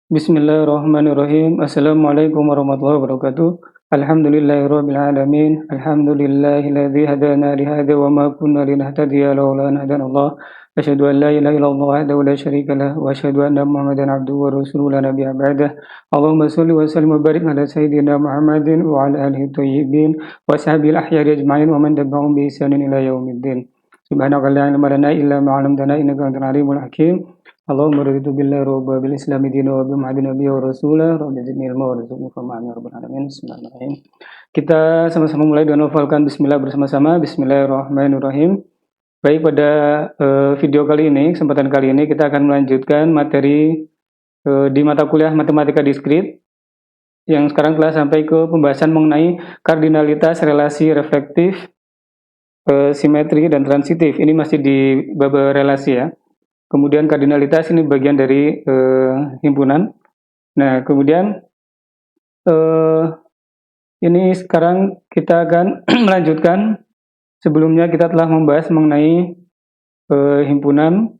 Bismillahirrahmanirrahim. Assalamualaikum warahmatullahi wabarakatuh. Alhamdulillahirabbil alamin. Alhamdulillahilladzi hadana li hadza wa ma kunna linahtadiya laula an hadanallah. Asyhadu an la ilaha illallah wahdahu la syarika lah wa asyhadu anna Muhammadan abduhu wa rasuluhu la nabiyya ba'dah. Allahumma shalli wa sallim wa barik ala sayyidina Muhammadin wa ala alihi thayyibin wa sahbihi al-akhyari ajma'in wa man tabi'ahum bi ihsanin ila yaumiddin. Subhanaka la ilma lana illa ma 'allamtana innaka antal alimul hakim. Allahumma raditu billahi rabba bil islami dina wa bi muhammadin nabiyya wa rasula rabbi zidni ilma wa rizqni fahman ya rabbal alamin. Bismillahirrahmanirrahim. Kita sama-sama mulai dengan melafalkan bismillah bersama-sama. Bismillahirrahmanirrahim. Baik, pada video kali ini, kesempatan kali ini kita akan melanjutkan materi di mata kuliah matematika diskrit yang sekarang telah sampai ke pembahasan mengenai kardinalitas, relasi reflektif, simetri dan transitif. Ini masih di bab relasi ya. Kemudian kardinalitas ini bagian dari himpunan. Nah, kemudian ini sekarang kita akan melanjutkan. Sebelumnya kita telah membahas mengenai himpunan.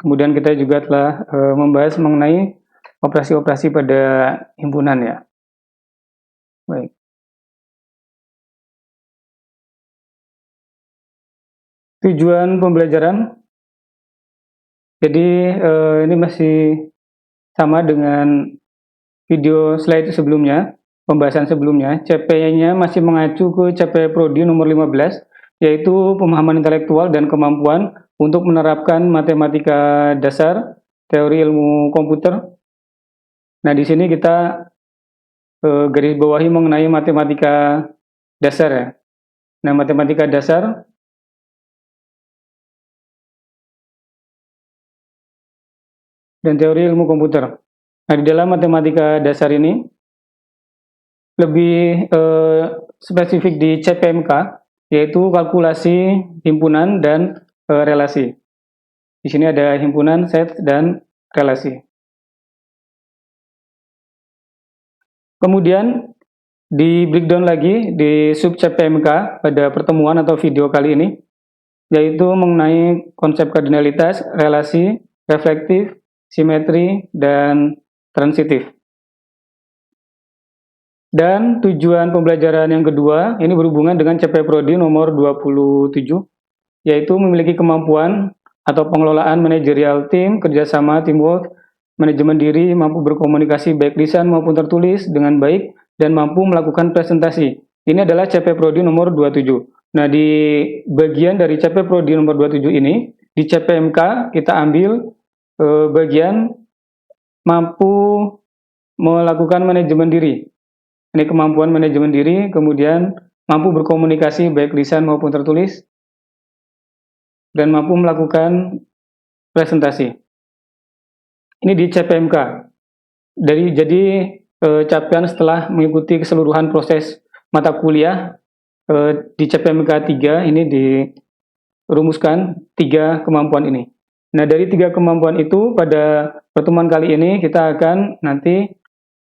Kemudian kita juga telah membahas mengenai operasi-operasi pada himpunan ya. Baik. Tujuan pembelajaran. Jadi ini masih sama dengan video slide sebelumnya, pembahasan sebelumnya. CP-nya masih mengacu ke CP Prodi nomor 15, yaitu pemahaman intelektual dan kemampuan untuk menerapkan matematika dasar, teori ilmu komputer. Nah, di sini kita garis bawahi mengenai matematika dasar ya. Nah, matematika dasar dan teori ilmu komputer. Nah, di dalam matematika dasar ini lebih spesifik di CPMK, yaitu kalkulasi himpunan dan relasi. Di sini ada himpunan, set, dan relasi. Kemudian di breakdown lagi di sub CPMK pada pertemuan atau video kali ini, yaitu mengenai konsep kardinalitas, relasi, reflektif, simetri, dan transitif. Dan tujuan pembelajaran yang kedua, ini berhubungan dengan CP Prodi nomor 27, yaitu memiliki kemampuan atau pengelolaan manajerial tim, kerjasama, teamwork, manajemen diri, mampu berkomunikasi baik lisan maupun tertulis dengan baik, dan mampu melakukan presentasi. Ini adalah CP Prodi nomor 27. Nah, di bagian dari CP Prodi nomor 27 ini, di CPMK kita ambil bagian mampu melakukan manajemen diri. Ini kemampuan manajemen diri, kemudian mampu berkomunikasi baik lisan maupun tertulis, dan mampu melakukan presentasi. Ini di CPMK. Jadi capaian setelah mengikuti keseluruhan proses mata kuliah di CPMK 3 ini dirumuskan 3 kemampuan ini. Nah, dari 3 kemampuan itu pada pertemuan kali ini kita akan nanti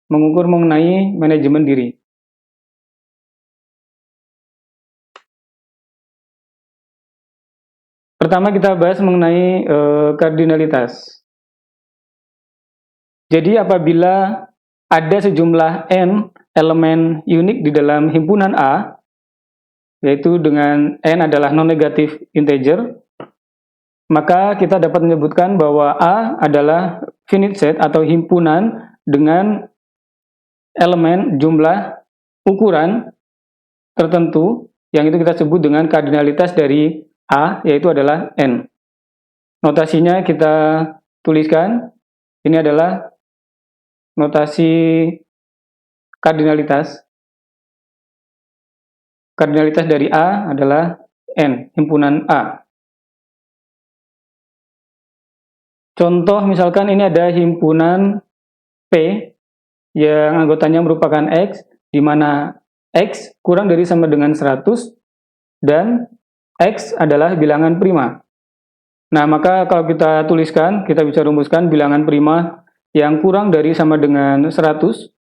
mengukur mengenai manajemen diri. Pertama kita bahas mengenai kardinalitas. Jadi apabila ada sejumlah n elemen unik di dalam himpunan A, yaitu dengan n adalah non-negatif integer, maka kita dapat menyebutkan bahwa A adalah finite set atau himpunan dengan elemen jumlah ukuran tertentu, yang itu kita sebut dengan kardinalitas dari A, yaitu adalah n. Notasinya kita tuliskan, ini adalah notasi kardinalitas. Kardinalitas dari A adalah n, himpunan A. Contoh misalkan ini ada himpunan P yang anggotanya merupakan X, di mana X kurang dari sama dengan 100 dan X adalah bilangan prima. Nah, maka kalau kita tuliskan, kita bisa rumuskan bilangan prima yang kurang dari sama dengan 100.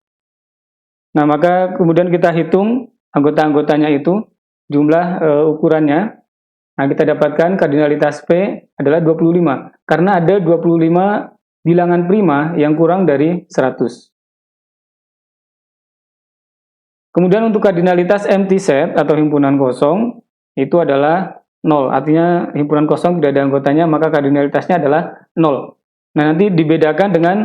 Nah, maka kemudian kita hitung anggota-anggotanya itu, jumlah ukurannya. Nah, kita dapatkan kardinalitas P adalah 25. Karena ada 25 bilangan prima yang kurang dari 100. Kemudian untuk kardinalitas empty set atau himpunan kosong itu adalah 0. Artinya himpunan kosong tidak ada anggotanya, maka kardinalitasnya adalah 0. Nah, nanti dibedakan dengan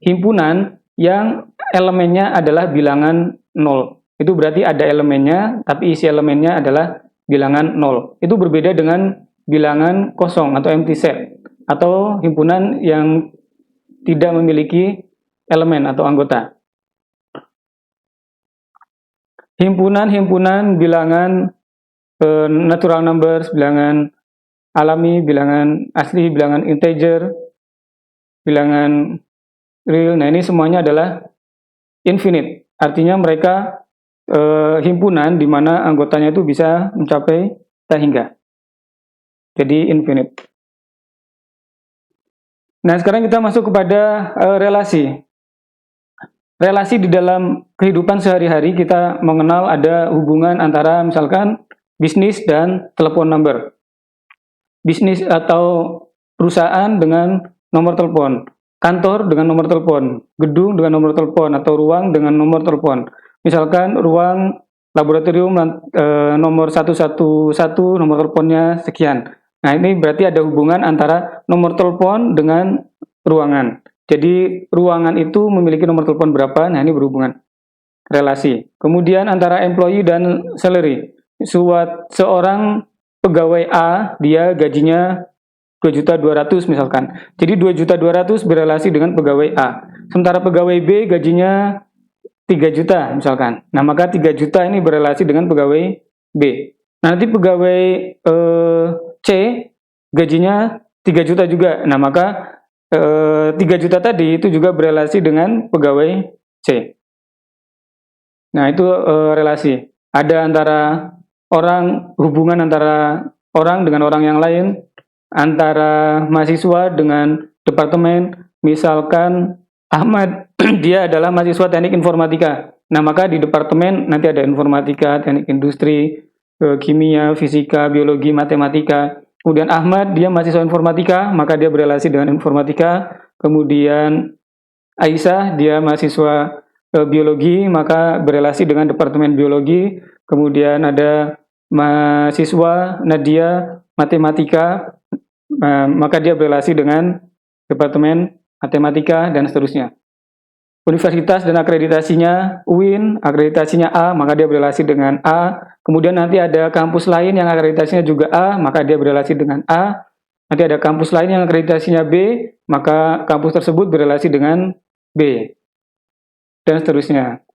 himpunan yang elemennya adalah bilangan 0. Itu berarti ada elemennya, tapi isi elemennya adalah bilangan 0. Itu berbeda dengan bilangan kosong atau empty set, atau himpunan yang tidak memiliki elemen atau anggota. Himpunan-himpunan bilangan natural numbers, bilangan alami, bilangan asli, bilangan integer, bilangan real, nah ini semuanya adalah infinite. Artinya mereka himpunan di mana anggotanya itu bisa mencapai tak hingga. Jadi infinite. Nah, sekarang kita masuk kepada relasi. Relasi di dalam kehidupan sehari-hari kita mengenal ada hubungan antara misalkan bisnis dan telepon number. Bisnis atau perusahaan dengan nomor telepon, kantor dengan nomor telepon, gedung dengan nomor telepon, atau ruang dengan nomor telepon. Misalkan ruang laboratorium nomor 111, nomor teleponnya sekian. Nah, ini berarti ada hubungan antara nomor telepon dengan ruangan. Jadi ruangan itu memiliki nomor telepon berapa, nah ini berhubungan relasi. Kemudian antara employee dan salary. Seorang pegawai A, dia gajinya 2.200.000 misalkan. Jadi 2.200.000 berelasi dengan pegawai A. Sementara pegawai B gajinya 3 juta misalkan. Nah, maka 3 juta ini berelasi dengan pegawai B. Nanti pegawai C gajinya 3 juta juga. Nah, maka 3 juta tadi itu juga berelasi dengan pegawai C. Nah, itu relasi. Ada antara orang, hubungan antara orang dengan orang yang lain, antara mahasiswa dengan departemen. Misalkan Ahmad, dia adalah mahasiswa teknik informatika. Nah, maka di departemen nanti ada informatika, teknik industri, kimia, fisika, biologi, matematika. Kemudian Ahmad, dia mahasiswa informatika, maka dia berelasi dengan informatika. Kemudian Aisyah, dia mahasiswa biologi, maka berelasi dengan departemen biologi. Kemudian ada mahasiswa Nadia, matematika, maka dia berelasi dengan departemen matematika dan seterusnya. Universitas dan akreditasinya UIN, akreditasinya A, maka dia berelasi dengan A. Kemudian nanti ada kampus lain yang akreditasinya juga A, maka dia berelasi dengan A. Nanti ada kampus lain yang akreditasinya B, maka kampus tersebut berelasi dengan B. Dan seterusnya.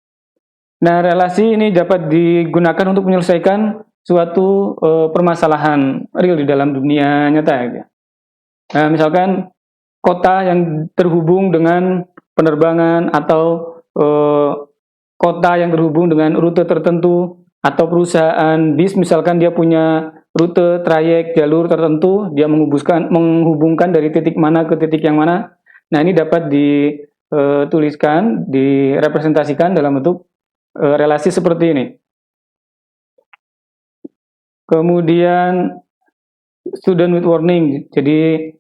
Nah, relasi ini dapat digunakan untuk menyelesaikan suatu permasalahan real di dalam dunia nyata. Ya. Nah, misalkan kota yang terhubung dengan penerbangan, atau kota yang terhubung dengan rute tertentu, atau perusahaan bis misalkan dia punya rute, trayek, jalur tertentu, dia menghubungkan dari titik mana ke titik yang mana. Nah, ini dapat dituliskan, direpresentasikan dalam bentuk relasi seperti ini. Kemudian student with warning, jadi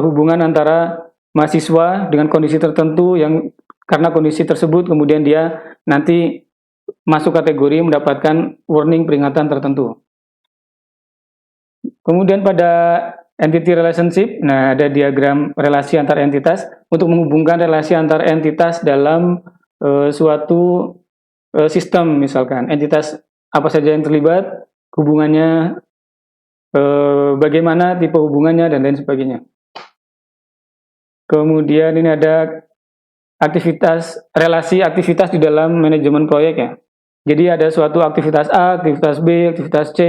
hubungan antara mahasiswa dengan kondisi tertentu yang karena kondisi tersebut kemudian dia nanti masuk kategori mendapatkan warning, peringatan tertentu. Kemudian pada entity relationship, nah ada diagram relasi antar entitas untuk menghubungkan relasi antar entitas dalam suatu sistem, misalkan entitas apa saja yang terlibat, hubungannya, bagaimana tipe hubungannya, dan lain sebagainya. Kemudian ini ada relasi aktivitas di dalam manajemen proyek ya. Jadi ada suatu aktivitas A, aktivitas B, aktivitas C,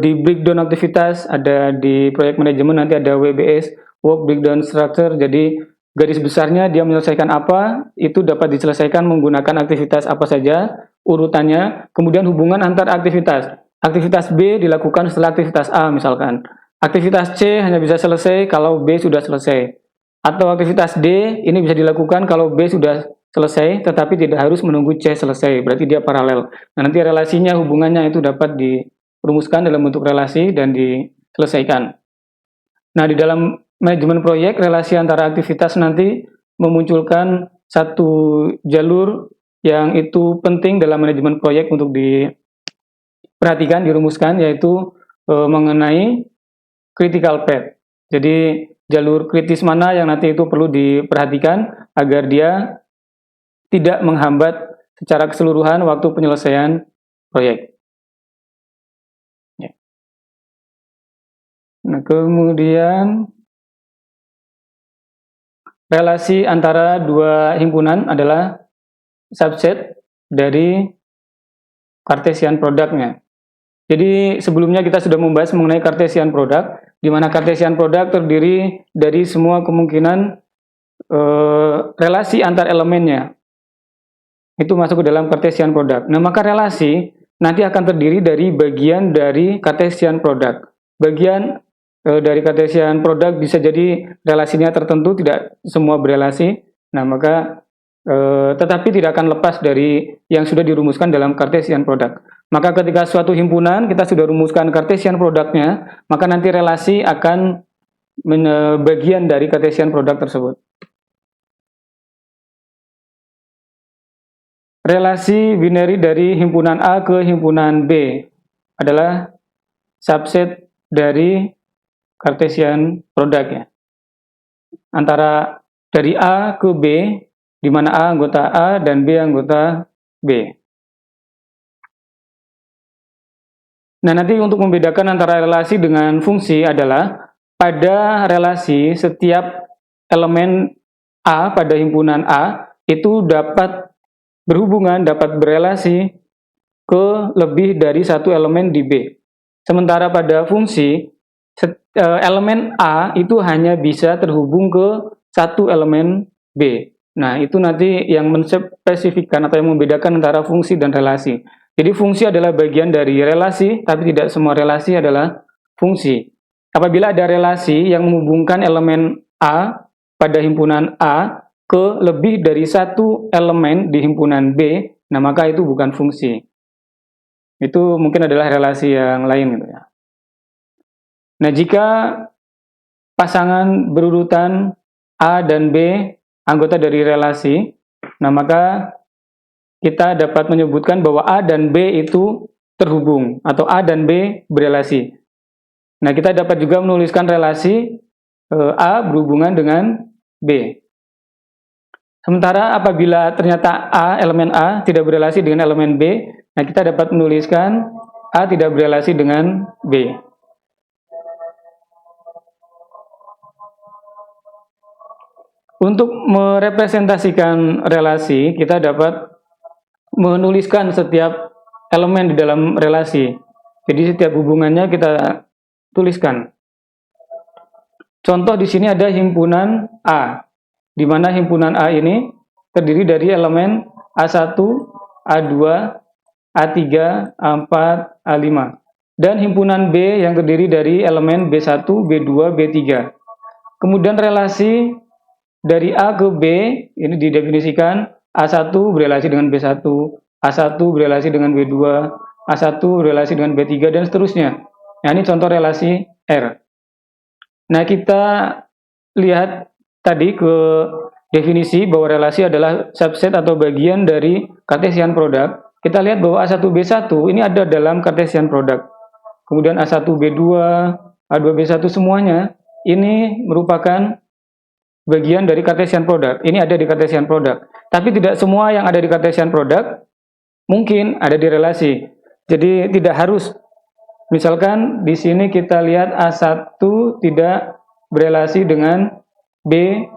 di breakdown aktivitas, ada di proyek manajemen nanti ada WBS, Work Breakdown Structure. Jadi garis besarnya dia menyelesaikan apa, itu dapat diselesaikan menggunakan aktivitas apa saja, urutannya, kemudian hubungan antar aktivitas. Aktivitas B dilakukan setelah aktivitas A misalkan. Aktivitas C hanya bisa selesai kalau B sudah selesai. Atau aktivitas D ini bisa dilakukan kalau B sudah selesai, tetapi tidak harus menunggu C selesai, berarti dia paralel. Nah, nanti relasinya, hubungannya itu dapat dirumuskan dalam bentuk relasi dan diselesaikan. Nah, di dalam manajemen proyek, relasi antara aktivitas nanti memunculkan satu jalur yang itu penting dalam manajemen proyek untuk diperhatikan, dirumuskan, yaitu mengenai critical path. Jadi jalur kritis mana yang nanti itu perlu diperhatikan agar dia tidak menghambat secara keseluruhan waktu penyelesaian proyek. Nah, kemudian relasi antara dua himpunan adalah subset dari Cartesian produknya. Jadi sebelumnya kita sudah membahas mengenai Cartesian product, di mana Cartesian product terdiri dari semua kemungkinan relasi antar elemennya. Itu masuk ke dalam Cartesian product. Nah, maka relasi nanti akan terdiri dari bagian dari Cartesian product. Bagian dari Cartesian product bisa jadi relasinya tertentu, tidak semua berelasi. Nah, maka tetapi tidak akan lepas dari yang sudah dirumuskan dalam Cartesian product. Maka ketika suatu himpunan kita sudah rumuskan Cartesian produknya, maka nanti relasi akan bagian dari Cartesian product tersebut. Relasi binary dari himpunan A ke himpunan B adalah subset dari Cartesian product ya. Antara dari A ke B, di mana A anggota A dan B anggota B. Nah, nanti untuk membedakan antara relasi dengan fungsi adalah pada relasi setiap elemen A pada himpunan A itu dapat berhubungan, dapat berelasi ke lebih dari satu elemen di B. Sementara pada fungsi, elemen A itu hanya bisa terhubung ke satu elemen B. Nah, itu nanti yang menspesifikkan atau yang membedakan antara fungsi dan relasi. Jadi fungsi adalah bagian dari relasi, tapi tidak semua relasi adalah fungsi. Apabila ada relasi yang menghubungkan elemen A pada himpunan A ke lebih dari satu elemen di himpunan B, nah maka itu bukan fungsi. Itu mungkin adalah relasi yang lain gitu ya. Nah, jika pasangan berurutan A dan B anggota dari relasi, nah maka kita dapat menyebutkan bahwa A dan B itu terhubung atau A dan B berelasi. Nah, kita dapat juga menuliskan relasi A berhubungan dengan B. Sementara apabila ternyata elemen A tidak berelasi dengan elemen B, nah kita dapat menuliskan A tidak berelasi dengan B. Untuk merepresentasikan relasi, kita dapat menuliskan setiap elemen di dalam relasi. Jadi setiap hubungannya kita tuliskan. Contoh di sini ada himpunan A, di mana himpunan A ini terdiri dari elemen A1, A2, A3, A4, A5. Dan himpunan B yang terdiri dari elemen B1, B2, B3. Kemudian relasi dari A ke B ini didefinisikan A1 berelasi dengan B1, A1 berelasi dengan B2, A1 berelasi dengan B3, dan seterusnya. Nah, ini contoh relasi R. Nah, kita lihat tadi ke definisi bahwa relasi adalah subset atau bagian dari Cartesian product. Kita lihat bahwa A1B1 ini ada dalam Cartesian product. Kemudian A1B2, A2B1 semuanya ini merupakan bagian dari Cartesian product. Ini ada di Cartesian product. Tapi tidak semua yang ada di Cartesian product mungkin ada di relasi. Jadi tidak harus. Misalkan di sini kita lihat A1 tidak berelasi dengan B,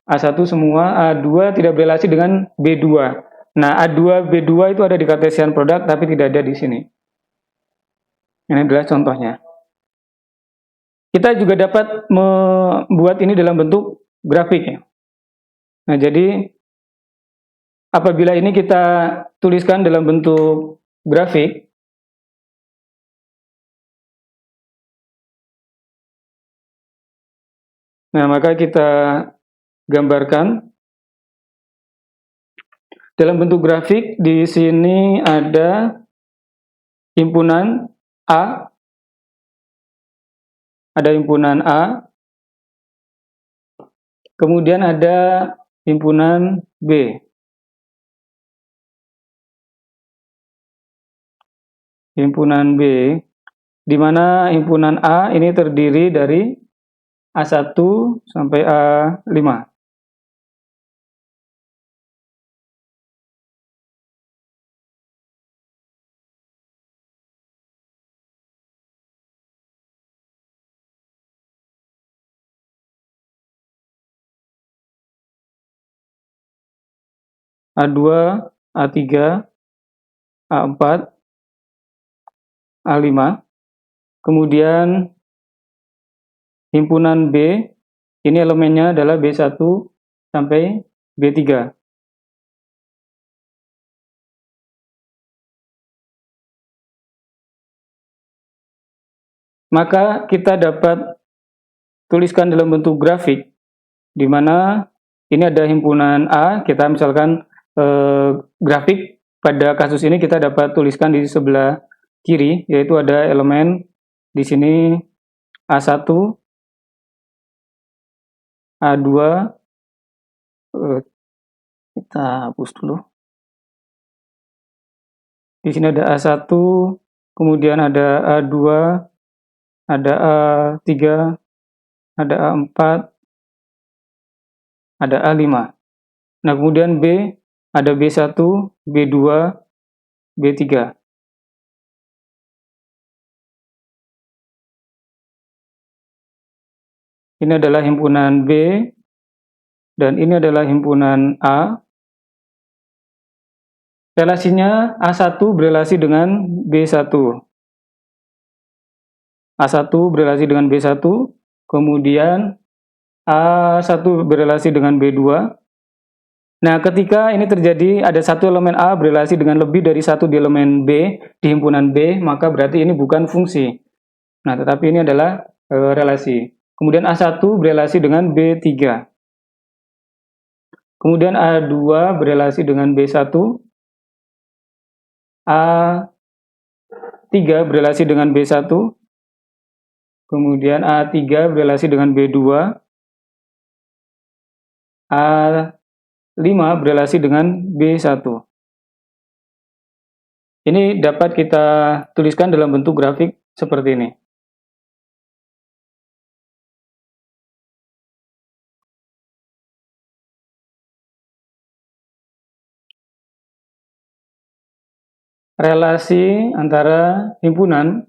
A1 semua, A2 tidak berelasi dengan B2. Nah, A2, B2 itu ada di Cartesian product tapi tidak ada di sini. Ini adalah contohnya. Kita juga dapat membuat ini dalam bentuk grafik ya. Nah, jadi apabila ini kita tuliskan dalam bentuk grafik, nah maka kita gambarkan dalam bentuk grafik. Di sini ada himpunan A ada himpunan A, kemudian ada himpunan B. Himpunan B, di mana himpunan A ini terdiri dari A1 sampai A5. A2, A3, A4, A5. Kemudian himpunan B, ini elemennya adalah B1 sampai B3. Maka kita dapat tuliskan dalam bentuk grafik, di mana ini ada himpunan A, kita misalkan grafik pada kasus ini kita dapat tuliskan di sebelah kiri, yaitu ada elemen di sini A1, A2, kita hapus dulu. Di sini ada A1, kemudian ada A2, ada A3, ada A4, ada A5. Nah, kemudian B, ada B1, B2, B3. Ini adalah himpunan B, dan ini adalah himpunan A. Relasinya A1 berelasi dengan B1. A1 berelasi dengan B1, kemudian A1 berelasi dengan B2. Nah, ketika ini terjadi ada satu elemen A berelasi dengan lebih dari satu di elemen B, di himpunan B, maka berarti ini bukan fungsi. Nah, tetapi ini adalah relasi. Kemudian A1 berelasi dengan B3. Kemudian A2 berelasi dengan B1. A3 berelasi dengan B1. Kemudian A3 berelasi dengan B2. A5 berelasi dengan B1. Ini dapat kita tuliskan dalam bentuk grafik seperti ini. Relasi antara himpunan.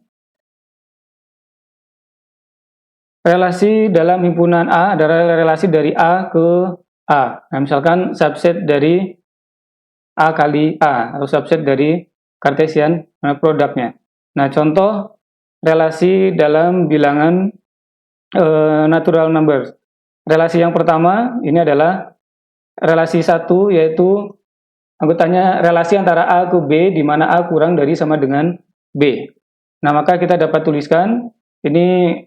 Relasi dalam himpunan A adalah relasi dari A ke A. Nah, misalkan subset dari A kali A, atau subset dari Cartesian produknya. Nah, contoh relasi dalam bilangan natural numbers. Relasi yang pertama ini adalah relasi 1, yaitu anggotanya relasi antara A ke B, di mana A kurang dari sama dengan B. Nah, maka kita dapat tuliskan, ini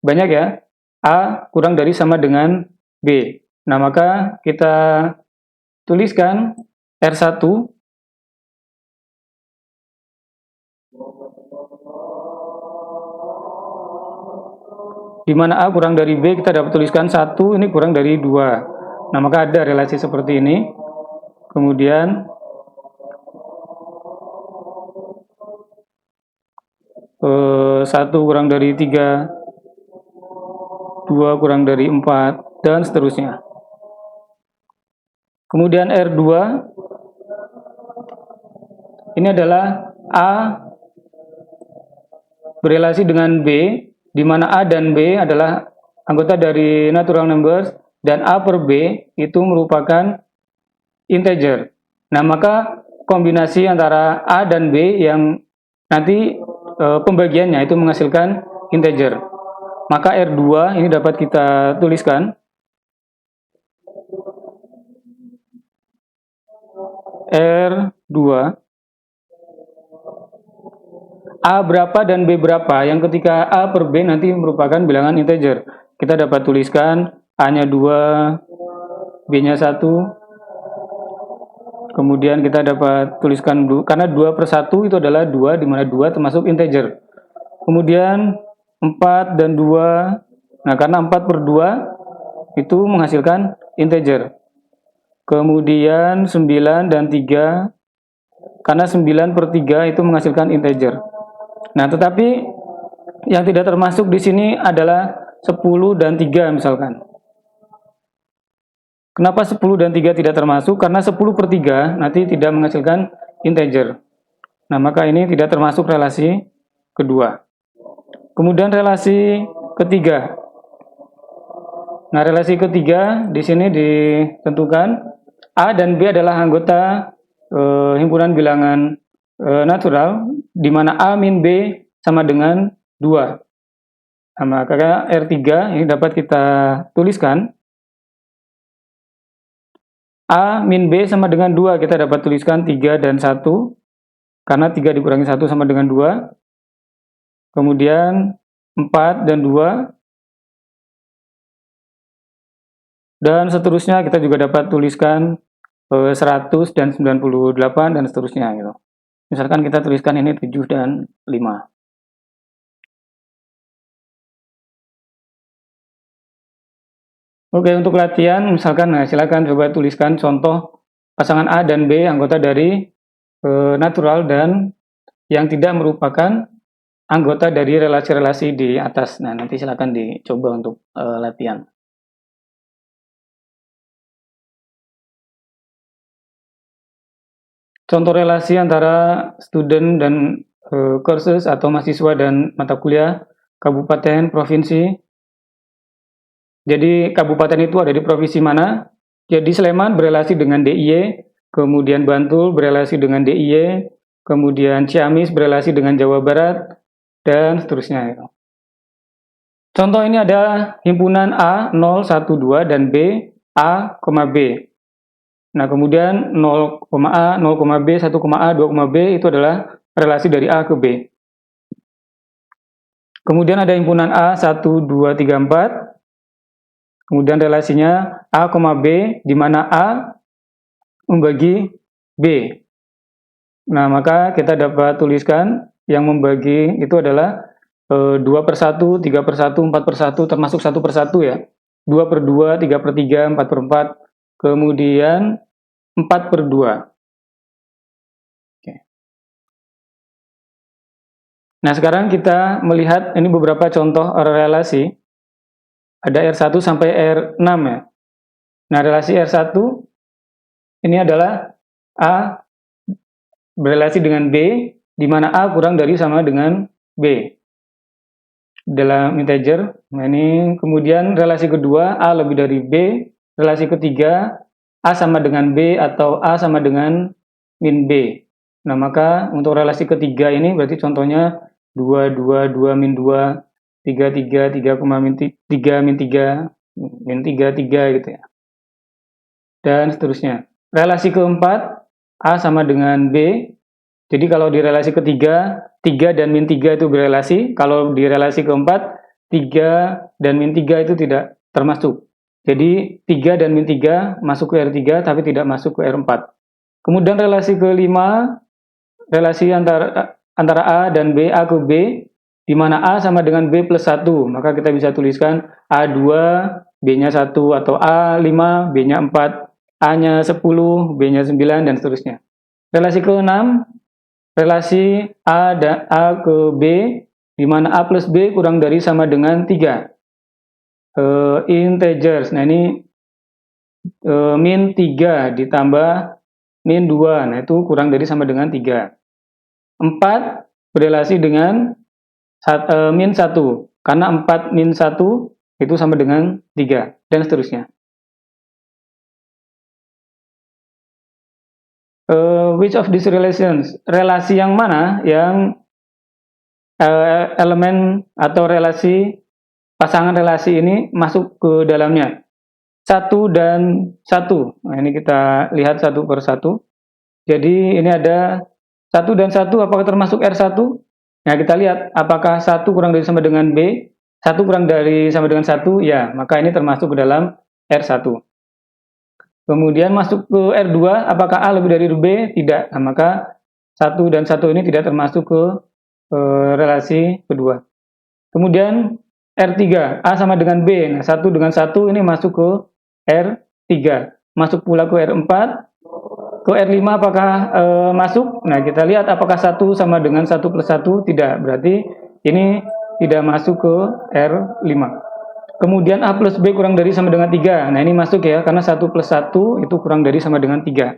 banyak ya, A kurang dari sama dengan B. Nah, maka kita tuliskan R1 di mana A kurang dari B, kita dapat tuliskan 1 ini kurang dari 2. Nah, maka ada relasi seperti ini. Kemudian 1 kurang dari 3, 2 kurang dari 4, dan seterusnya. Kemudian R2, ini adalah A berelasi dengan B, di mana A dan B adalah anggota dari natural numbers, dan A per B itu merupakan integer. Nah, maka kombinasi antara A dan B yang nanti pembagiannya itu menghasilkan integer. Maka R2 ini dapat kita tuliskan R2 A berapa dan B berapa, yang ketika A per B nanti merupakan bilangan integer. Kita dapat tuliskan A-nya 2, B-nya 1, kemudian kita dapat tuliskan, karena 2 per 1 itu adalah 2, di mana 2 termasuk integer. Kemudian 4 dan 2. Nah, karena 4 per 2 itu menghasilkan integer. Kemudian 9 dan 3, karena 9 per 3 itu menghasilkan integer. Nah, tetapi yang tidak termasuk di sini adalah 10 dan 3 misalkan. Kenapa 10 dan 3 tidak termasuk? Karena 10 per 3 nanti tidak menghasilkan integer. Nah, maka ini tidak termasuk relasi kedua. Kemudian relasi ketiga. Nah, relasi ketiga di sini ditentukan A dan B adalah anggota himpunan bilangan natural, di mana A min B sama dengan 2. Nah, maka R3 ini dapat kita tuliskan. A min B sama dengan 2, kita dapat tuliskan 3 dan 1, karena 3 dikurangi 1 sama dengan 2. Kemudian 4 dan 2. Dan seterusnya kita juga dapat tuliskan 100 dan 98 dan seterusnya gitu. Misalkan kita tuliskan ini 7 dan 5. Oke, untuk latihan misalkan, nah silakan coba tuliskan contoh pasangan A dan B anggota dari natural dan yang tidak merupakan anggota dari relasi-relasi di atas. Nah, nanti silakan dicoba untuk latihan. Contoh relasi antara student dan courses atau mahasiswa dan mata kuliah, kabupaten, provinsi. Jadi kabupaten itu ada di provinsi mana? Jadi Sleman berelasi dengan DIY, kemudian Bantul berelasi dengan DIY, kemudian Ciamis berelasi dengan Jawa Barat, dan seterusnya. Contoh ini ada himpunan A 012 dan B A, B. Nah, kemudian 0,A, 0,B, 1,A, 2,B itu adalah relasi dari A ke B. Kemudian ada himpunan A 1, 2, 3, 4. Kemudian relasinya A, B, di mana A membagi B. Nah, maka kita dapat tuliskan yang membagi itu adalah 2 per 1, 3 per 1, 4 per 1, termasuk 1 per 1 ya. 2 per 2, 3 per 3, 4 per 4. Kemudian 4 per 2. Oke. Nah, sekarang kita melihat ini beberapa contoh relasi. Ada R1 sampai R6 ya. Nah, relasi R1 ini adalah A berelasi dengan B, di mana A kurang dari sama dengan B dalam integer. Nah, ini kemudian relasi kedua A lebih dari B, relasi ketiga A sama dengan B atau A sama dengan min B. Nah, maka untuk relasi ketiga ini berarti contohnya 2, 2, 2, min 2, 3, 3, 3, min 3, min 3, min 3, 3 gitu ya. Dan seterusnya. Relasi keempat, A sama dengan B. Jadi kalau di relasi ketiga, 3 dan min 3 itu berelasi. Kalau di relasi keempat, 3 dan min 3 itu tidak termasuk. Jadi 3 dan min 3 masuk ke R3 tapi tidak masuk ke R4. Kemudian relasi kelima, relasi antara A dan B, A ke B, di mana A sama dengan B plus 1. Maka kita bisa tuliskan A2, B-nya 1, atau A5, B-nya 4, A-nya 10, B-nya 9, dan seterusnya. Relasi keenam, relasi A ke B, di mana A plus B kurang dari sama dengan 3. Integers, nah ini min 3 ditambah min 2, nah itu kurang dari sama dengan 3. 4 berelasi dengan min 1, karena 4 min 1 itu sama dengan 3, dan seterusnya. Which of these relations? Relasi yang mana yang elemen atau relasi pasangan relasi ini masuk ke dalamnya? 1 dan 1. Nah, ini kita lihat satu per satu. Jadi ini ada 1 dan 1, apakah termasuk R1? Nah, kita lihat apakah 1 kurang dari sama dengan B, 1 kurang dari sama dengan 1, ya, maka ini termasuk ke dalam R1. Kemudian masuk ke R2, apakah A lebih dari B? Tidak. Nah, maka 1 dan 1 ini tidak termasuk ke relasi kedua. Kemudian R3, A sama dengan B. Nah, 1 dengan 1 ini masuk ke R3. Masuk pula ke R4. Ke R5 apakah masuk? Nah, kita lihat apakah 1 sama dengan 1 plus 1? Tidak, berarti ini tidak masuk ke R5. Kemudian A plus B kurang dari sama dengan 3. Nah, ini masuk ya, karena 1 plus 1 itu kurang dari sama dengan 3.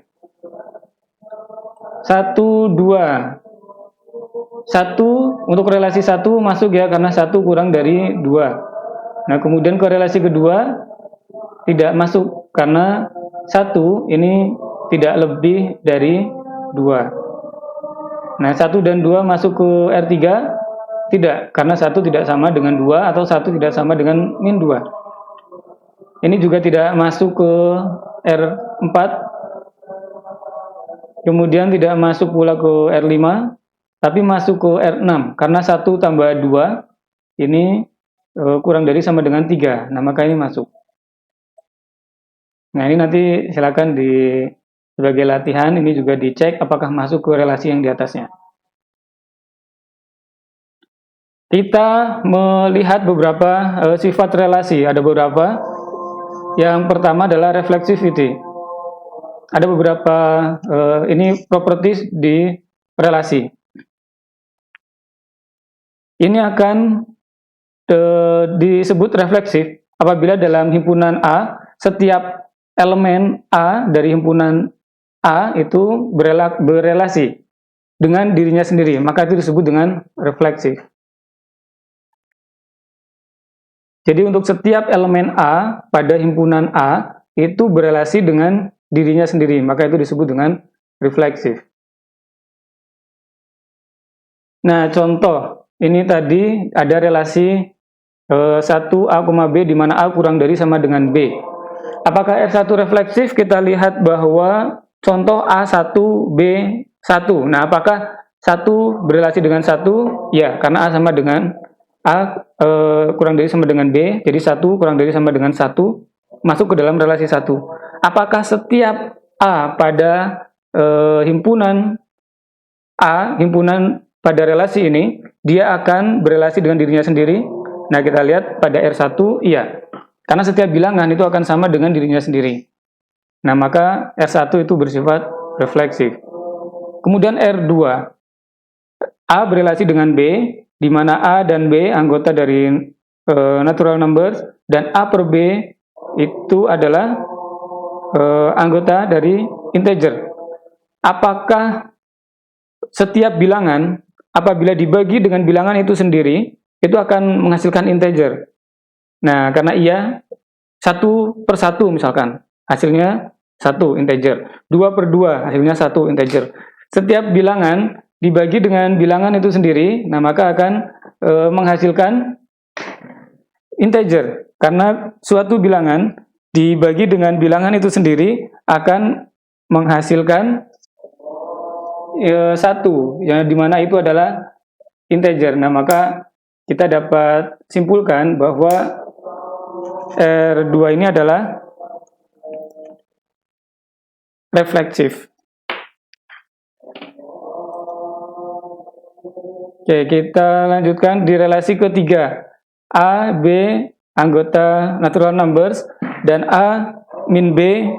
1, 2. 1 untuk relasi 1 masuk ya, karena 1 kurang dari 2. Nah, kemudian ke relasi kedua tidak masuk, karena 1 ini tidak lebih dari 2. Nah, 1 dan 2 masuk ke R3? Tidak, karena 1 tidak sama dengan 2 atau 1 tidak sama dengan min 2. Ini juga tidak masuk ke R4. Kemudian tidak masuk pula ke R5, tapi masuk ke R6. Karena 1 tambah 2 ini kurang dari sama dengan 3. Nah, maka ini masuk. Nah, ini nanti silakan sebagai latihan, ini juga dicek apakah masuk ke relasi yang di atasnya. Kita melihat beberapa sifat relasi, ada beberapa. Yang pertama adalah reflexivity. Ada beberapa ini properties di relasi. Ini akan disebut refleksif apabila dalam himpunan A, setiap elemen A dari himpunan A itu berelasi dengan dirinya sendiri, maka itu disebut dengan refleksif. Jadi untuk setiap elemen A pada himpunan A itu berelasi dengan dirinya sendiri, maka itu disebut dengan refleksif. Nah, contoh ini tadi ada relasi 1A, B di mana A kurang dari sama dengan B. Apakah R1 refleksif? Kita lihat bahwa contoh A1, B1. Nah, apakah 1 berelasi dengan 1? Ya, karena A sama dengan A kurang dari sama dengan B, jadi 1 kurang dari sama dengan 1 masuk ke dalam relasi 1. Apakah setiap A pada himpunan A, himpunan pada relasi ini, dia akan berelasi dengan dirinya sendiri? Nah, kita lihat pada R1, iya. Karena setiap bilangan itu akan sama dengan dirinya sendiri. Nah, maka R1 itu bersifat refleksif. Kemudian R2, A berelasi dengan B, di mana A dan B anggota dari natural numbers, dan A per B itu adalah anggota dari integer. Apakah setiap bilangan apabila dibagi dengan bilangan itu sendiri, itu akan menghasilkan integer? Nah, karena iya, 1 per 1 misalkan, hasilnya 1 integer. 2 per 2, hasilnya 1 integer. Setiap bilangan dibagi dengan bilangan itu sendiri, nah maka akan menghasilkan integer. Karena suatu bilangan dibagi dengan bilangan itu sendiri akan menghasilkan 1, yang dimana itu adalah integer. Nah, maka kita dapat simpulkan bahwa R2 ini adalah refleksif. Oke, kita lanjutkan di relasi ketiga. A, B anggota natural numbers, dan A min B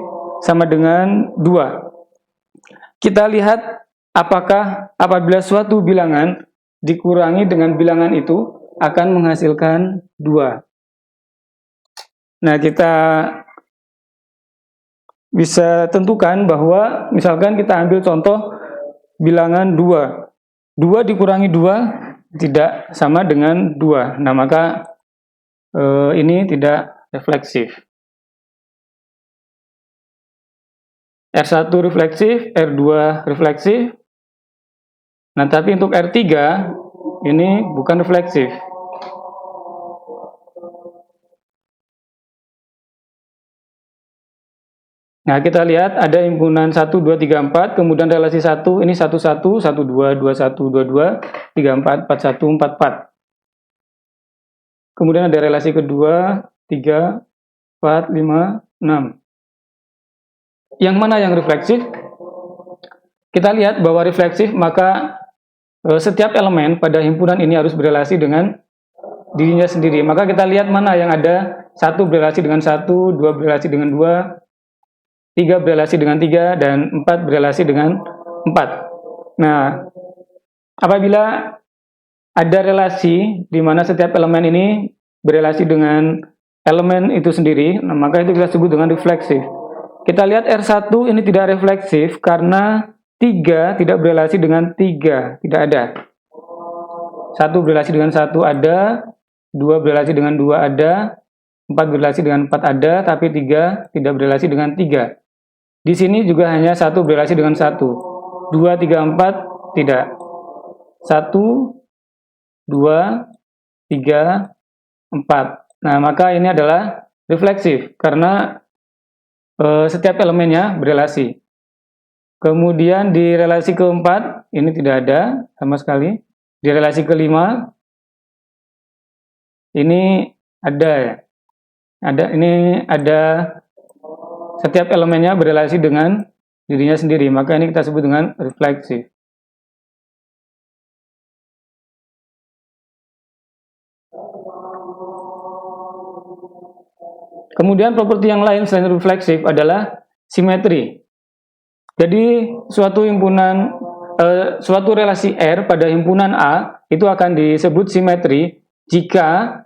sama dengan 2. Kita lihat apakah apabila suatu bilangan dikurangi dengan bilangan itu akan menghasilkan 2. Nah, kita bisa tentukan bahwa misalkan kita ambil contoh bilangan 2. 2 dikurangi 2 tidak sama dengan 2. Nah, maka ini tidak refleksif. R1 refleksif, R2 refleksif. Nah, tapi untuk R3 ini bukan refleksif. Nah, kita lihat ada himpunan 1, 2, 3, 4, kemudian relasi 1, ini 1, 1, 1, 2, 2, 1, 2, 2, 3, 4, 4, 1, 4, 4. Kemudian ada relasi kedua, 3, 4, 5, 6. Yang mana yang refleksif? Kita lihat bahwa refleksif, maka setiap elemen pada himpunan ini harus berelasi dengan dirinya sendiri. Maka kita lihat mana yang ada 1 berelasi dengan 1, 2 berelasi dengan 2, 3 berelasi dengan 3, dan 4 berelasi dengan 4. Nah, apabila ada relasi di mana setiap elemen ini berelasi dengan elemen itu sendiri, nah, maka itu kita sebut dengan refleksif. Kita lihat R1 ini tidak refleksif karena 3 tidak berelasi dengan 3, tidak ada. 1 berelasi dengan 1 ada, 2 berelasi dengan 2 ada, 4 berelasi dengan 4 ada, tapi 3 tidak berelasi dengan 3. Di sini juga hanya 1 berelasi dengan 1. 2, 3, 4 tidak. 1, 2, 3, 4. Nah, maka ini adalah refleksif karena setiap elemennya berelasi. Kemudian di relasi keempat ini tidak ada sama sekali. Di relasi kelima ini ada ya. Ini ada setiap elemennya berelasi dengan dirinya sendiri. Maka ini kita sebut dengan refleksif. Kemudian properti yang lain selain refleksif adalah simetri. Jadi suatu relasi R pada himpunan A itu akan disebut simetri jika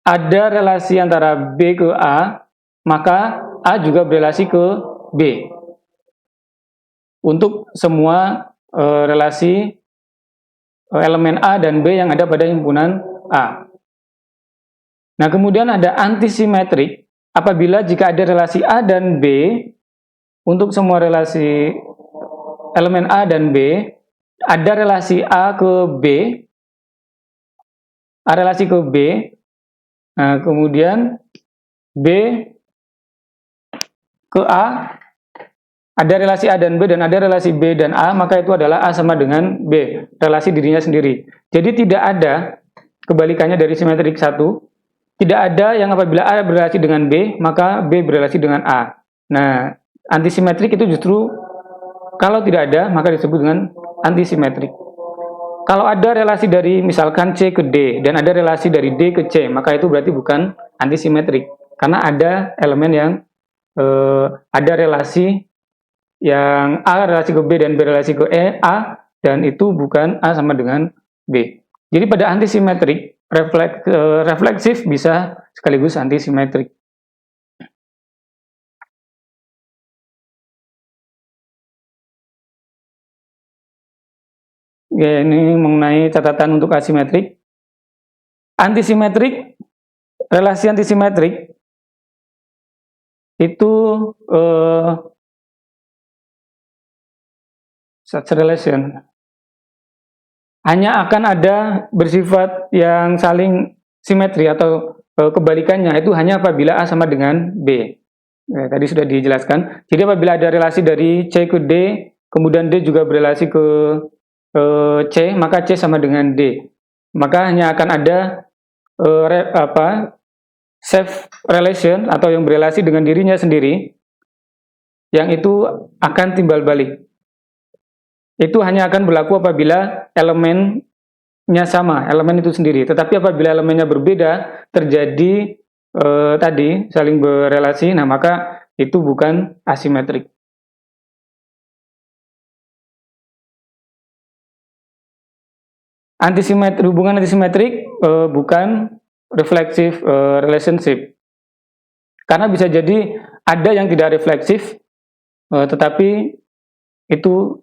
ada relasi antara B ke A, maka A juga berelasi ke B. Untuk semua relasi elemen A dan B yang ada pada himpunan A. Nah, kemudian ada antisimetrik apabila jika ada relasi A dan B, untuk semua relasi elemen A dan B, ada relasi A ke B, A relasi ke B, nah kemudian B ke A, ada relasi A dan B dan ada relasi B dan A, maka itu adalah A sama dengan B, relasi dirinya sendiri. Jadi tidak ada kebalikannya dari simetrik 1. Tidak ada yang apabila A berelasi dengan B, maka B berelasi dengan A. Nah, antisimetrik itu justru kalau tidak ada, maka disebut dengan antisimetrik. Kalau ada relasi dari misalkan C ke D, dan ada relasi dari D ke C, maka itu berarti bukan antisimetrik. Karena ada elemen yang ada relasi yang A relasi ke B dan B relasi ke A, dan itu bukan A sama dengan B. Jadi pada antisimetrik, refleksif bisa sekaligus antisimetrik. Ya, ini mengenai catatan untuk asimetrik. Antisimetrik, relasi antisimetrik itu such relation hanya akan ada bersifat yang saling simetri atau kebalikannya itu hanya apabila A sama dengan B. Tadi sudah dijelaskan. Jadi apabila ada relasi dari C ke D, kemudian D juga berelasi ke C, maka C sama dengan D. Maka hanya akan ada self relation atau yang berelasi dengan dirinya sendiri, yang itu akan timbal balik. Itu hanya akan berlaku apabila elemennya sama, elemen itu sendiri. Tetapi apabila elemennya berbeda, terjadi tadi saling berelasi, nah maka itu bukan asimetrik. Hubungan antisimetrik bukan reflexive relationship. Karena bisa jadi ada yang tidak refleksif, tetapi itu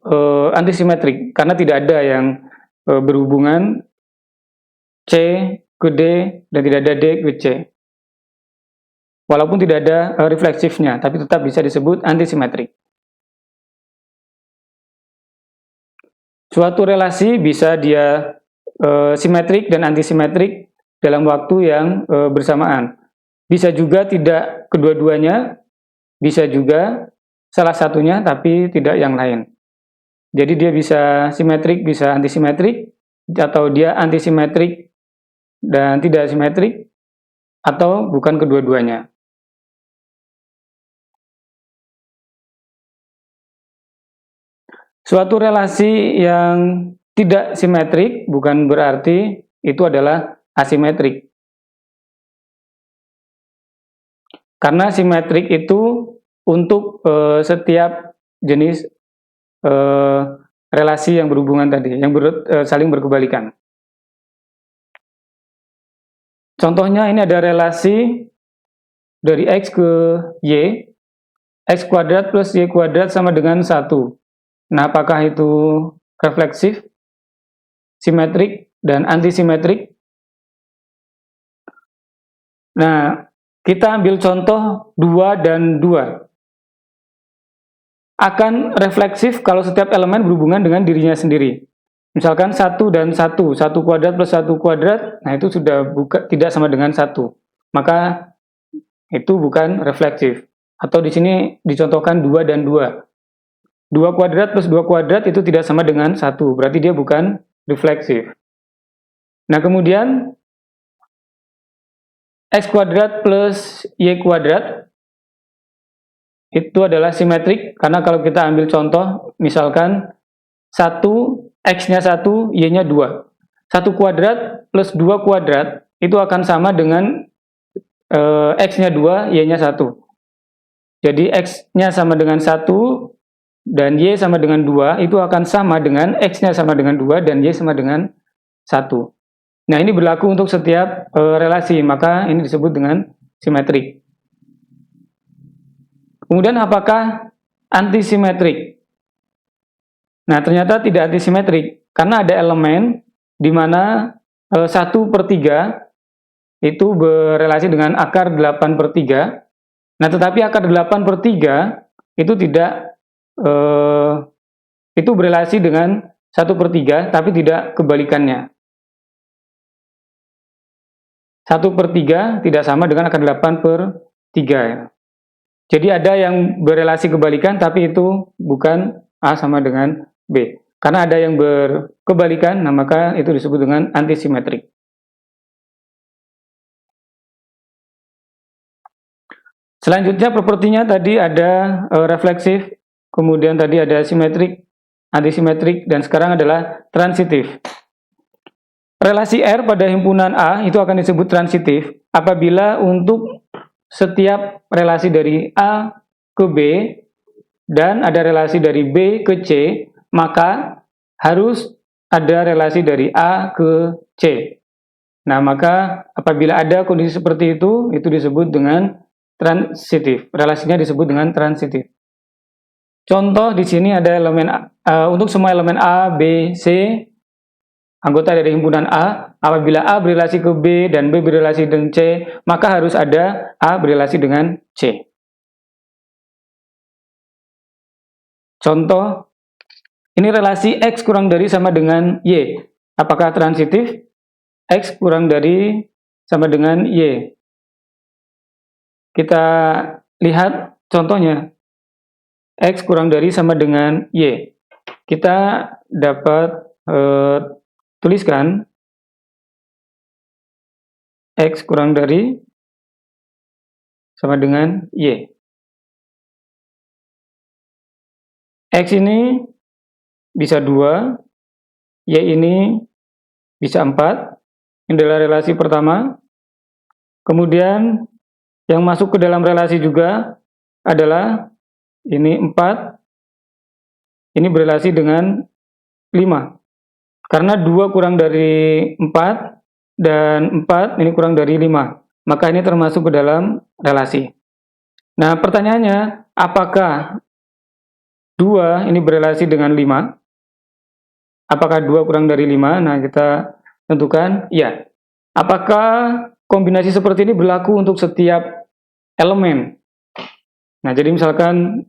antisimetrik karena tidak ada yang berhubungan C ke D dan tidak ada D ke C. Walaupun tidak ada refleksifnya, tapi tetap bisa disebut antisimetrik. Suatu relasi bisa dia simetrik dan antisimetrik dalam waktu yang bersamaan. Bisa juga tidak kedua-duanya, bisa juga salah satunya tapi tidak yang lain. Jadi dia bisa simetrik, bisa antisimetrik, atau dia antisimetrik dan tidak simetrik, atau bukan kedua-duanya. Suatu relasi yang tidak simetrik bukan berarti itu adalah asimetrik. Karena simetrik itu untuk setiap jenis relasi yang berhubungan tadi, yang saling berkebalikan. Contohnya ini ada relasi dari X ke Y, X kuadrat plus Y kuadrat sama dengan 1. Nah, apakah itu refleksif, simetrik, dan antisimetrik? Nah, kita ambil contoh 2 dan 2. Akan refleksif kalau setiap elemen berhubungan dengan dirinya sendiri. Misalkan 1 dan 1, 1 kuadrat plus 1 kuadrat, nah itu sudah tidak sama dengan 1. Maka itu bukan refleksif. Atau di sini dicontohkan 2 dan 2. 2 kuadrat plus 2 kuadrat itu tidak sama dengan 1, berarti dia bukan refleksif. Nah, kemudian X kuadrat plus Y kuadrat itu adalah simetrik, karena kalau kita ambil contoh, misalkan 1, X-nya 1, Y-nya 2. 1 kuadrat plus 2 kuadrat itu akan sama dengan X-nya 2, Y-nya 1. Jadi X-nya sama dengan 1 dan Y sama dengan 2, itu akan sama dengan X-nya sama dengan 2 dan Y sama dengan 1. Nah, ini berlaku untuk setiap relasi, maka ini disebut dengan simetrik. Kemudian apakah antisimetrik? Nah, ternyata tidak antisimetrik, karena ada elemen di mana 1/3 itu berelasi dengan akar 8/3. Nah, tetapi akar 8/3 itu tidak itu berelasi dengan 1/3, tapi tidak kebalikannya. 1/3 tidak sama dengan akar 8/3 ya. Jadi ada yang berelasi kebalikan, tapi itu bukan A sama dengan B. Karena ada yang berkebalikan, nah maka itu disebut dengan antisimetrik. Selanjutnya propertinya tadi ada refleksif, kemudian tadi ada simetrik, antisimetrik, dan sekarang adalah transitif. Relasi R pada himpunan A itu akan disebut transitif apabila untuk setiap relasi dari A ke B dan ada relasi dari B ke C, maka harus ada relasi dari A ke C. Nah, maka apabila ada kondisi seperti itu disebut dengan transitif. Relasinya disebut dengan transitif. Contoh di sini ada elemen untuk semua elemen A, B, C, anggota dari himpunan A, apabila A berelasi ke B dan B berelasi dengan C, maka harus ada A berelasi dengan C. Contoh, ini relasi X kurang dari sama dengan Y. Apakah transitif? X kurang dari sama dengan Y. Kita lihat contohnya. X kurang dari sama dengan Y. Kita dapat tuliskan X kurang dari sama dengan Y. X ini bisa 2, Y ini bisa 4. Ini adalah relasi pertama. Kemudian yang masuk ke dalam relasi juga adalah ini 4. Ini berelasi dengan 5. Karena 2 kurang dari 4 dan 4 ini kurang dari 5. Maka ini termasuk ke dalam relasi. Nah, pertanyaannya, apakah 2 ini berelasi dengan 5? Apakah 2 kurang dari 5? Nah, kita tentukan ya. Apakah kombinasi seperti ini berlaku untuk setiap elemen? Nah, jadi misalkan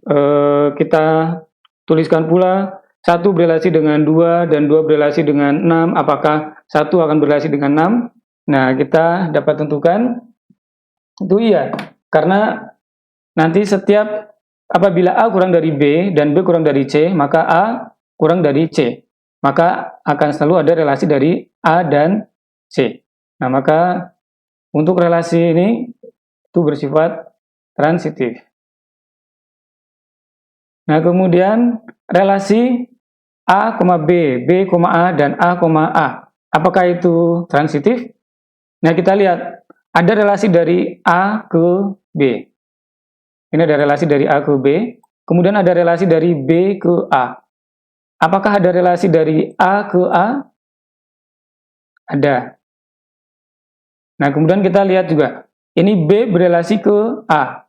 kita tuliskan pula 1 berelasi dengan 2 dan 2 berelasi dengan 6, apakah 1 akan berelasi dengan 6? Nah, kita dapat tentukan itu iya, karena nanti setiap apabila A kurang dari B dan B kurang dari C, maka A kurang dari C. Maka akan selalu ada relasi dari A dan C. Nah, maka untuk relasi ini itu bersifat transitif. Nah, kemudian relasi A, B, B, A, dan A, A. Apakah itu transitif? Nah, kita lihat ada relasi dari A ke B. Ini ada relasi dari A ke B, kemudian ada relasi dari B ke A. Apakah ada relasi dari A ke A? Ada. Nah, kemudian kita lihat juga, ini B berelasi ke A,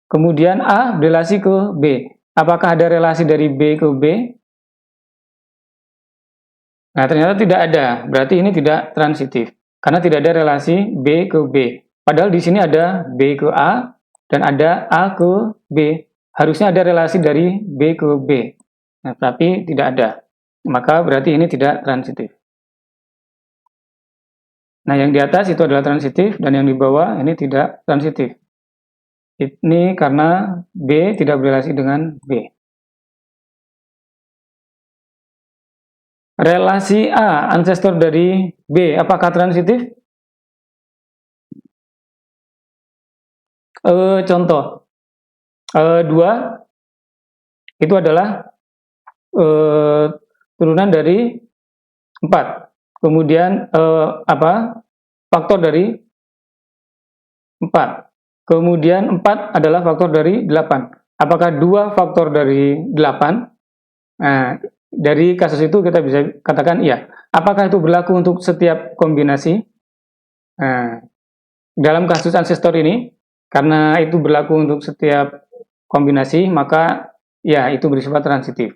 kemudian A berelasi ke B. Apakah ada relasi dari B ke B? Nah, ternyata tidak ada, berarti ini tidak transitif, karena tidak ada relasi B ke B. Padahal di sini ada B ke A, dan ada A ke B. Harusnya ada relasi dari B ke B. Nah, tapi tidak ada. Maka berarti ini tidak transitif. Nah, yang di atas itu adalah transitif, dan yang di bawah ini tidak transitif. Ini karena B tidak berelasi dengan B. Relasi A, ancestor dari B, apakah transitif? Contoh, 2 itu adalah turunan dari 4. Kemudian faktor dari 4. Kemudian 4 adalah faktor dari 8. Apakah 2 faktor dari 8? Nah, dari kasus itu kita bisa katakan iya. Apakah itu berlaku untuk setiap kombinasi? Nah, dalam kasus ancestor ini, karena itu berlaku untuk setiap kombinasi, maka ya itu bersifat transitif.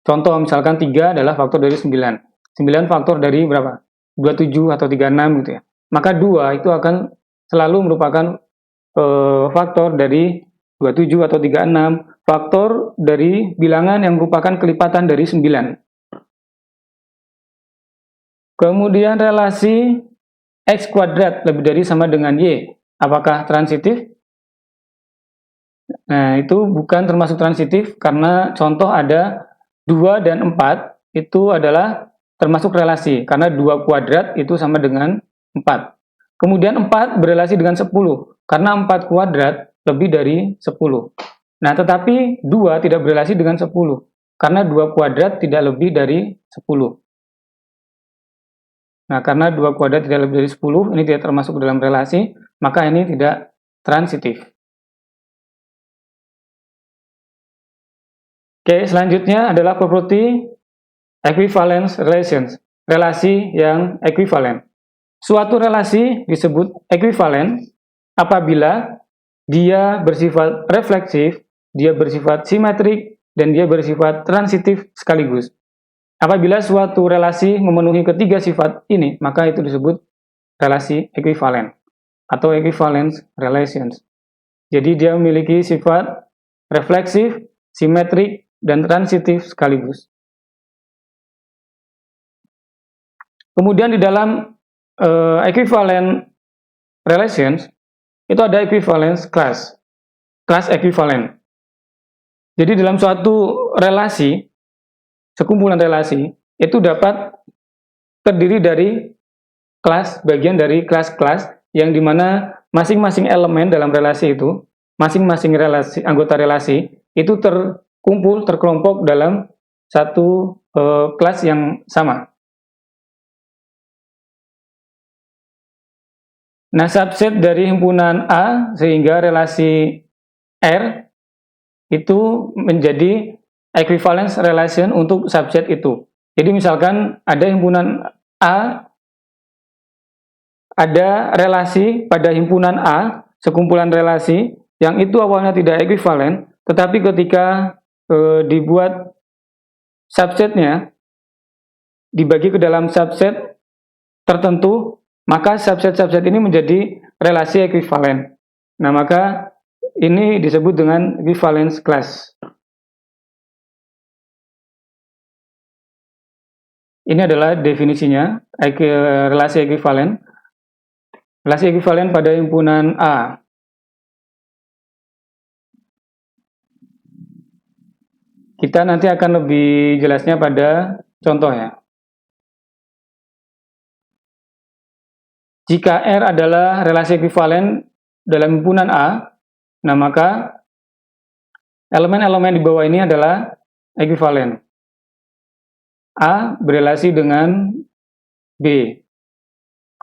Contoh misalkan 3 adalah faktor dari 9. 9 faktor dari berapa? 27 atau 36 gitu ya. Maka 2 itu akan selalu merupakan faktor dari 27 atau 36, faktor dari bilangan yang merupakan kelipatan dari 9. Kemudian relasi X kuadrat lebih dari sama dengan Y. Apakah transitif? Nah, itu bukan termasuk transitif karena contoh ada 2 dan 4 itu adalah termasuk relasi karena 2 kuadrat itu sama dengan 4. Kemudian 4 berelasi dengan 10 karena 4 kuadrat lebih dari 10. Nah, tetapi 2 tidak berelasi dengan 10 karena 2 kuadrat tidak lebih dari 10. Nah, karena 2 kuadrat tidak lebih dari 10, ini tidak termasuk dalam relasi, maka ini tidak transitif. Oke, selanjutnya adalah property equivalence relations, relasi yang ekuivalen. Suatu relasi disebut ekuivalen apabila dia bersifat refleksif, dia bersifat simetrik, dan dia bersifat transitif sekaligus. Apabila suatu relasi memenuhi ketiga sifat ini, maka itu disebut relasi ekuivalen atau equivalence relations. Jadi dia memiliki sifat refleksif, simetrik, dan transitif sekaligus. Kemudian di dalam equivalent relations itu ada equivalence class equivalent. Jadi dalam suatu relasi, sekumpulan relasi itu dapat terdiri dari kelas, bagian dari kelas-kelas yang dimana masing-masing elemen dalam relasi itu, masing-masing anggota relasi itu terkumpul, terkelompok dalam satu kelas yang sama. Nah, subset dari himpunan A sehingga relasi R itu menjadi equivalence relation untuk subset itu. Jadi misalkan ada himpunan A, ada relasi pada himpunan A, sekumpulan relasi yang itu awalnya tidak ekuivalen, tetapi ketika dibuat subsetnya dibagi ke dalam subset tertentu, maka subset-subset ini menjadi relasi ekuivalen. Nah, maka ini disebut dengan equivalence class. Ini adalah definisinya, relasi ekuivalen. Relasi ekuivalen pada himpunan A. Kita nanti akan lebih jelasnya pada contoh ya. Jika R adalah relasi ekuivalen dalam himpunan A, nah maka elemen-elemen di bawah ini adalah ekuivalen. A berelasi dengan B.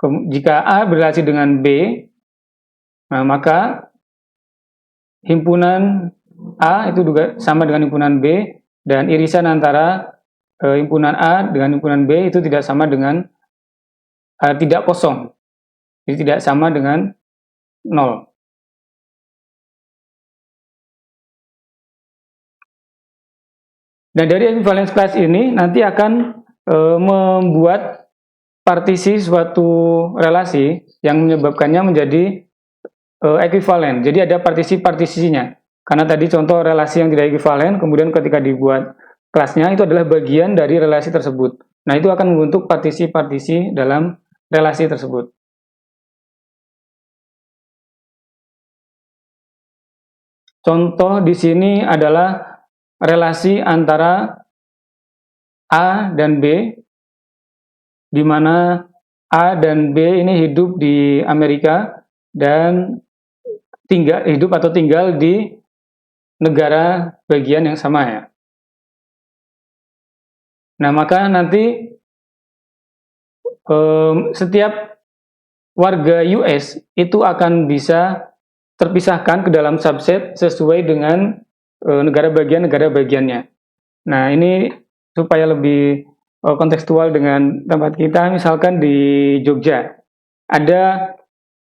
Jika A berrelasi dengan B, nah maka himpunan A itu juga sama dengan himpunan B, dan irisan antara himpunan A dengan himpunan B itu tidak sama dengan tidak kosong, jadi tidak sama dengan 0. Nah, dari equivalence class ini nanti akan membuat partisi suatu relasi yang menyebabkannya menjadi ekuivalen. Jadi ada partisi-partisinya. Karena tadi contoh relasi yang tidak ekuivalen, kemudian ketika dibuat kelasnya itu adalah bagian dari relasi tersebut. Nah, itu akan membentuk partisi-partisi dalam relasi tersebut. Contoh di sini adalah relasi antara A dan B, di mana A dan B ini hidup di Amerika dan tinggal di negara bagian yang sama ya. Nah, maka nanti setiap warga US itu akan bisa terpisahkan ke dalam subset sesuai dengan negara bagiannya. Nah, ini supaya lebih kontekstual dengan tempat kita, misalkan di Jogja ada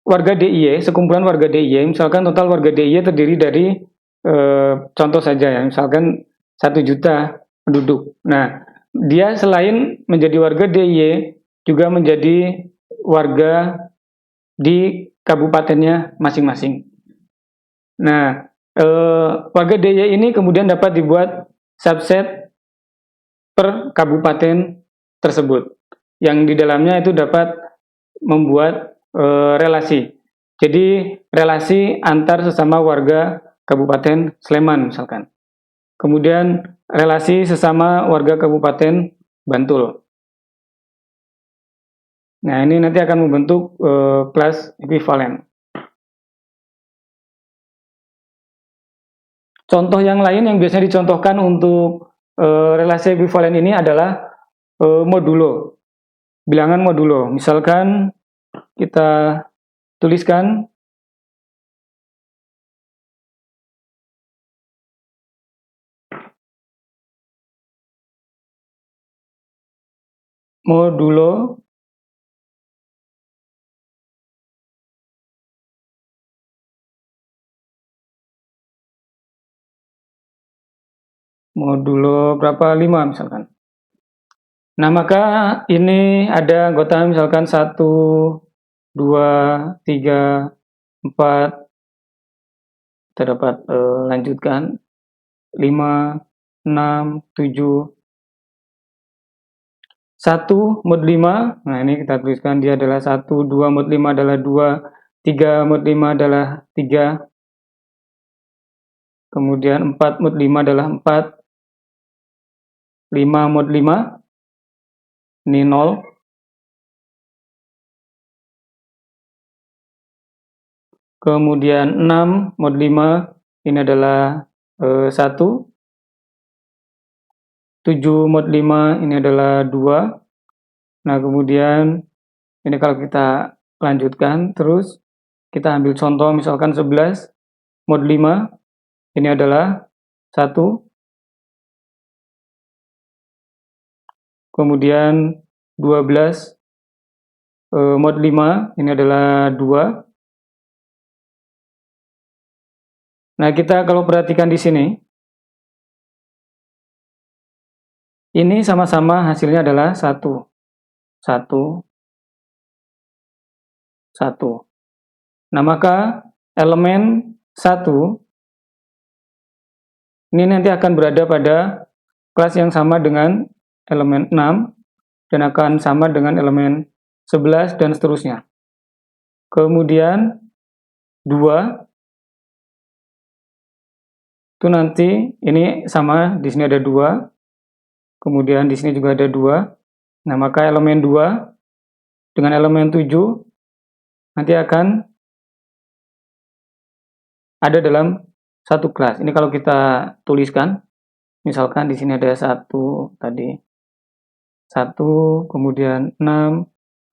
warga DIY, sekumpulan warga DIY, misalkan total warga DIY terdiri dari contoh saja ya, misalkan 1 juta penduduk. Nah, dia selain menjadi warga DIY juga menjadi warga di kabupatennya masing-masing. Nah, warga DIY ini kemudian dapat dibuat subset per kabupaten tersebut, yang di dalamnya itu dapat membuat relasi. Jadi relasi antar sesama warga Kabupaten Sleman misalkan. Kemudian relasi sesama warga Kabupaten Bantul. Nah, ini nanti akan membentuk kelas ekuivalen. Contoh yang lain yang biasanya dicontohkan untuk relasi ekuivalen ini adalah modulo, bilangan modulo. Misalkan kita tuliskan modulo berapa 5 misalkan. Nah, maka ini ada anggota misalkan 1, 2, 3, 4, kita dapat lanjutkan 5, 6, 7, 1 mod 5. Nah, ini kita tuliskan dia adalah 1, 2 mod 5 adalah 2, 3 mod 5 adalah 3, kemudian 4 mod 5 adalah 4, 5 mod 5 ini 0, kemudian 6 mod 5 ini adalah 1, 7 mod 5 ini adalah 2. Nah, kemudian ini kalau kita lanjutkan terus, kita ambil contoh misalkan 11 mod 5 ini adalah 1, kemudian 12 mod 5 ini adalah 2. Nah, kita kalau perhatikan di sini, ini sama-sama hasilnya adalah 1, 1, 1. Nah, maka elemen 1 ini nanti akan berada pada kelas yang sama dengan elemen 6 dan akan sama dengan elemen 11 dan seterusnya. Kemudian 2 itu nanti ini sama, di sini ada 2. Kemudian di sini juga ada 2. Nah, maka elemen 2 dengan elemen 7 nanti akan ada dalam satu kelas. Ini kalau kita tuliskan, misalkan di sini ada 1 tadi. 1, kemudian 6,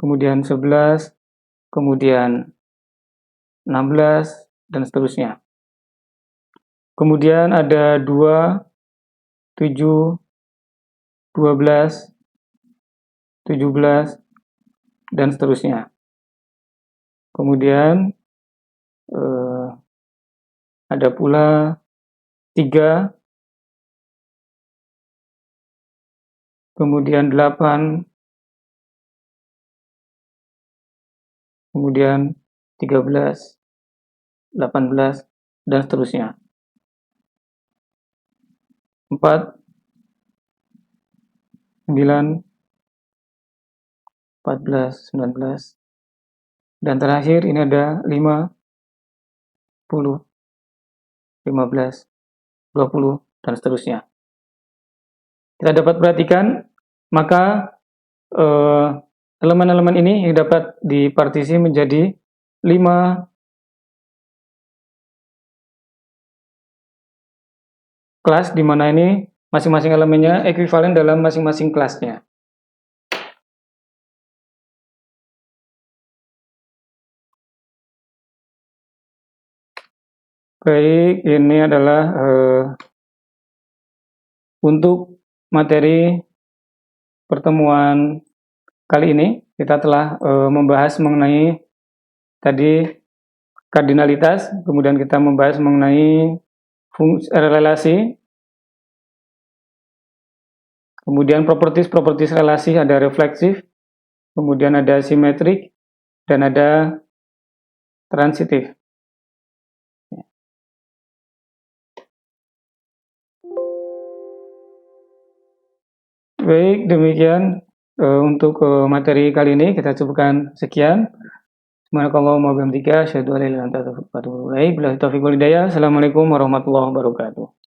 kemudian 11, kemudian 16, dan seterusnya. Kemudian ada 2, 7, 12, 17, dan seterusnya. Kemudian ada pula 3, kemudian 8, kemudian 13, 18, dan seterusnya. 4, 9, 14, 19, dan terakhir ini ada 5, 10, 15, 20, dan seterusnya. Kita dapat perhatikan, maka elemen-elemen ini dapat dipartisi menjadi 5 kelas, di mana ini masing-masing elemennya ekuivalen dalam masing-masing kelasnya. Baik, ini adalah untuk materi pertemuan kali ini. Kita telah membahas mengenai tadi kardinalitas, kemudian kita membahas mengenai relasi, kemudian properties relasi, ada refleksif, kemudian ada simetrik, dan ada transitif. Baik, demikian untuk materi kali ini kita cukupkan sekian. Assalamualaikum warahmatullahi wabarakatuh. Assalamualaikum warahmatullahi wabarakatuh.